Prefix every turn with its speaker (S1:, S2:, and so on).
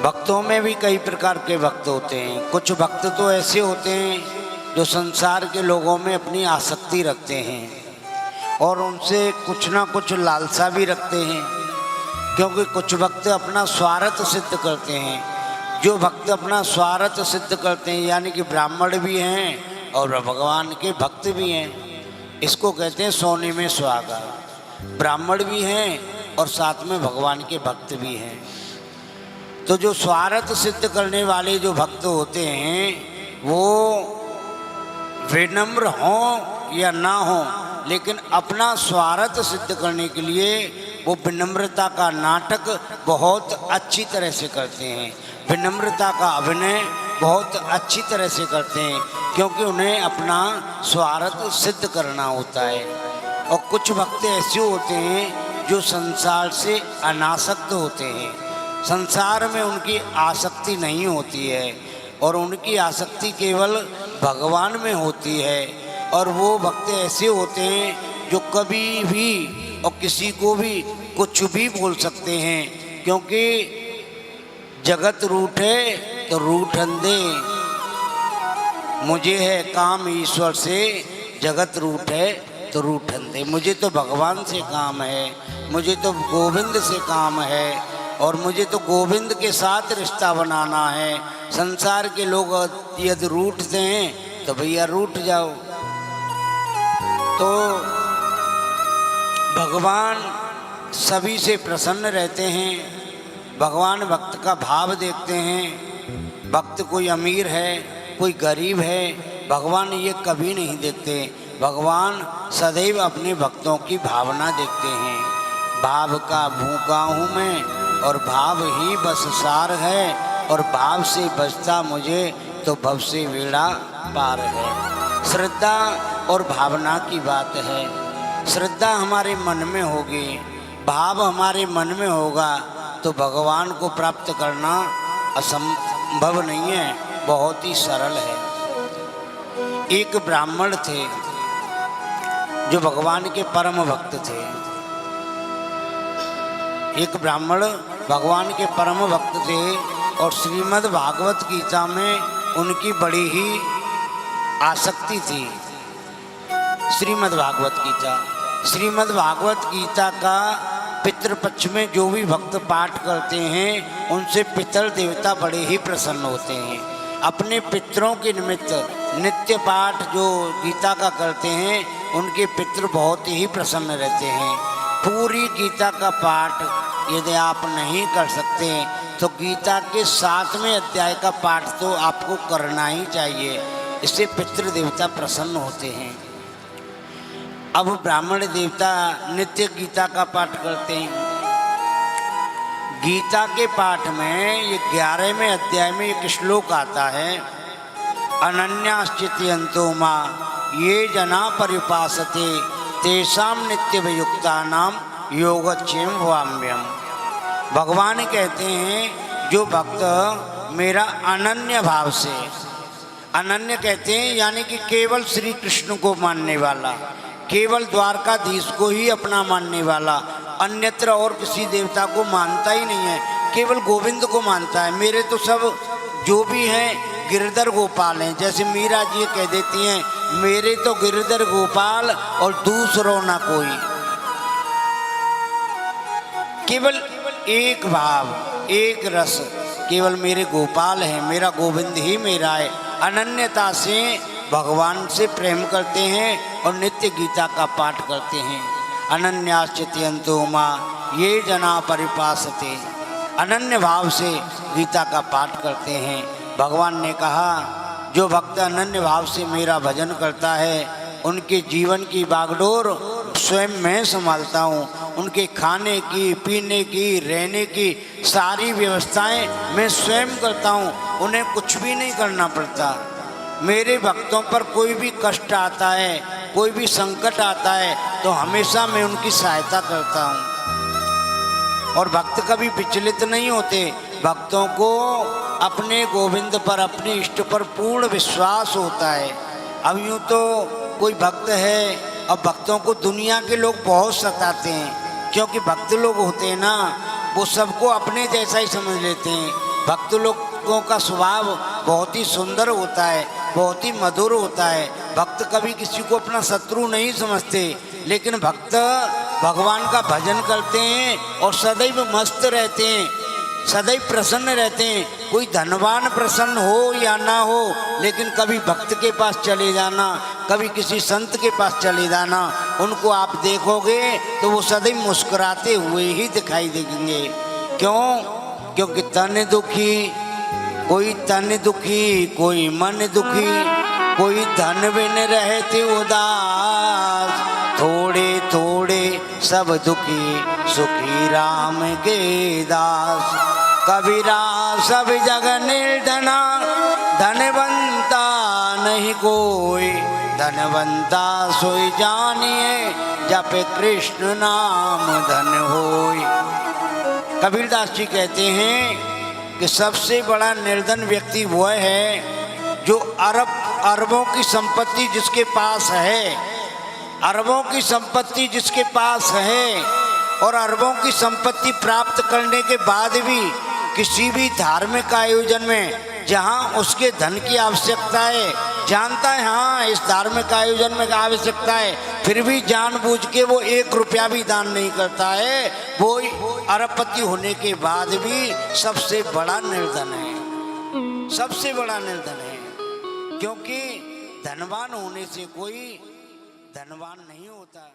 S1: भक्तों में भी कई प्रकार के भक्त होते हैं। कुछ भक्त तो ऐसे होते हैं जो संसार के लोगों में अपनी आसक्ति रखते हैं और उनसे कुछ ना कुछ लालसा भी रखते हैं, क्योंकि कुछ भक्त अपना स्वार्थ सिद्ध करते हैं। जो भक्त अपना स्वार्थ सिद्ध करते हैं यानी कि ब्राह्मण भी हैं और भगवान के भक्त भी हैं, इसको कहते हैं सोने में सुहागा। ब्राह्मण भी हैं और साथ में भगवान के भक्त भी हैं। तो जो स्वार्थ सिद्ध करने वाले जो भक्त होते हैं वो विनम्र हों या ना हों, लेकिन अपना स्वार्थ सिद्ध करने के लिए वो विनम्रता का नाटक बहुत अच्छी तरह से करते हैं, विनम्रता का अभिनय बहुत अच्छी तरह से करते हैं, क्योंकि उन्हें अपना स्वार्थ सिद्ध करना होता है। और कुछ भक्त ऐसे होते हैं जो संसार से अनासक्त होते हैं, संसार में उनकी आसक्ति नहीं होती है और उनकी आसक्ति केवल भगवान में होती है। और वो भक्त ऐसे होते हैं जो कभी भी और किसी को भी कुछ भी बोल सकते हैं, क्योंकि जगत रूठे तो रूठन दे, मुझे है काम ईश्वर से, जगत रूठे तो रूठन दे। मुझे तो भगवान से काम है, मुझे तो गोविंद से काम है और मुझे तो गोविंद के साथ रिश्ता बनाना है। संसार के लोग यदि रूठते हैं तो भैया रूठ जाओ। तो भगवान सभी से प्रसन्न रहते हैं, भगवान भक्त का भाव देखते हैं। भक्त कोई अमीर है कोई गरीब है, भगवान ये कभी नहीं देखते। भगवान सदैव अपने भक्तों की भावना देखते हैं। भाव का भूखा हूँ मैं और भाव ही बस सार है, और भाव से बचता मुझे तो भव से बेड़ा पार है। श्रद्धा और भावना की बात है। श्रद्धा हमारे मन में होगी, भाव हमारे मन में होगा तो भगवान को प्राप्त करना असंभव नहीं है, बहुत ही सरल है। एक ब्राह्मण थे जो भगवान के परम भक्त थे। एक ब्राह्मण भगवान के परम भक्त थे और श्रीमद् भागवत गीता में उनकी बड़ी ही आसक्ति थी। श्रीमद् भागवत गीता का पितृपक्ष में जो भी भक्त पाठ करते हैं उनसे पितर देवता बड़े ही प्रसन्न होते हैं। अपने पितरों के निमित्त नित्य पाठ जो गीता का करते हैं उनके पितृ बहुत ही प्रसन्न रहते हैं। पूरी गीता का पाठ यदि आप नहीं कर सकते तो गीता के 7वें अध्याय का पाठ तो आपको करना ही चाहिए, इससे पितृ देवता प्रसन्न होते हैं। अब ब्राह्मण देवता नित्य गीता का पाठ करते हैं। गीता के पाठ में ये 11वें अध्याय में एक श्लोक आता है, अनन्याश्चितयन्तो मां ये जना पर्युपासते तेषां नित्यवियुक्तानां योगक्षेम भवाम्यहम्। भगवान कहते हैं जो भक्त मेरा अनन्य भाव से, अनन्य कहते हैं यानी कि केवल श्री कृष्ण को मानने वाला, केवल द्वारकाधीश को ही अपना मानने वाला, अन्यत्र और किसी देवता को मानता ही नहीं है, केवल गोविंद को मानता है। मेरे तो सब जो भी हैं गिरधर गोपाल हैं, जैसे मीरा जी कह देती हैं मेरे तो गिरधर गोपाल और दूसरों ना कोई। केवल एक भाव एक रस, केवल मेरे गोपाल हैं, मेरा गोविंद ही मेरा है। अनन्यता से भगवान से प्रेम करते हैं और नित्य गीता का पाठ करते हैं। अनन्याश्चितयन्तो मां ये जना परिपासते, अनन्य भाव से गीता का पाठ करते हैं। भगवान ने कहा जो भक्त अनन्य भाव से मेरा भजन करता है उनके जीवन की बागडोर स्वयं मैं संभालता हूँ। उनके खाने की पीने की रहने की सारी व्यवस्थाएं मैं स्वयं करता हूँ, उन्हें कुछ भी नहीं करना पड़ता। मेरे भक्तों पर कोई भी कष्ट आता है, कोई भी संकट आता है तो हमेशा मैं उनकी सहायता करता हूँ। और भक्त कभी विचलित नहीं होते, भक्तों को अपने गोविंद पर अपने इष्ट पर पूर्ण विश्वास होता है। अब यूँ तो कोई भक्त है और भक्तों को दुनिया के लोग बहुत सताते हैं, क्योंकि भक्त लोग होते हैं ना वो सबको अपने जैसा ही समझ लेते हैं। भक्त लोगों का स्वभाव बहुत ही सुंदर होता है, बहुत ही मधुर होता है। भक्त कभी किसी को अपना शत्रु नहीं समझते, लेकिन भक्त भगवान का भजन करते हैं और सदैव मस्त रहते हैं, सदैव प्रसन्न रहते हैं। कोई धनवान प्रसन्न हो या ना हो, लेकिन कभी भक्त के पास चले जाना, कभी किसी संत के पास चले जाना, उनको आप देखोगे तो वो सदैव मुस्कुराते हुए ही दिखाई देंगे। क्यों? क्योंकि तन दुखी, कोई तन दुखी, कोई मन दुखी, कोई धन बिन रहते उदास, थोड़े थोड़े सब दुखी सुखी राम के दास। कबीरा सब जग निर्धना, धनवंता नहीं कोई, धनवंता सोई जानिए, जपे कृष्ण नाम धन होय। कबीरदास जी कहते हैं कि सबसे बड़ा निर्धन व्यक्ति वह है जो अरबों की संपत्ति जिसके पास है, अरबों की संपत्ति जिसके पास है, और अरबों की संपत्ति प्राप्त करने के बाद भी किसी भी धार्मिक आयोजन में जहां उसके धन की आवश्यकता है, जानता है हाँ इस धार्मिक आयोजन में आवश्यकता है, फिर भी जानबूझ के वो 1 रुपया भी दान नहीं करता है, वो अरबपति होने के बाद भी सबसे बड़ा निर्धन है, सबसे बड़ा निर्धन है। क्योंकि धनवान होने से कोई धनवान नहीं होता।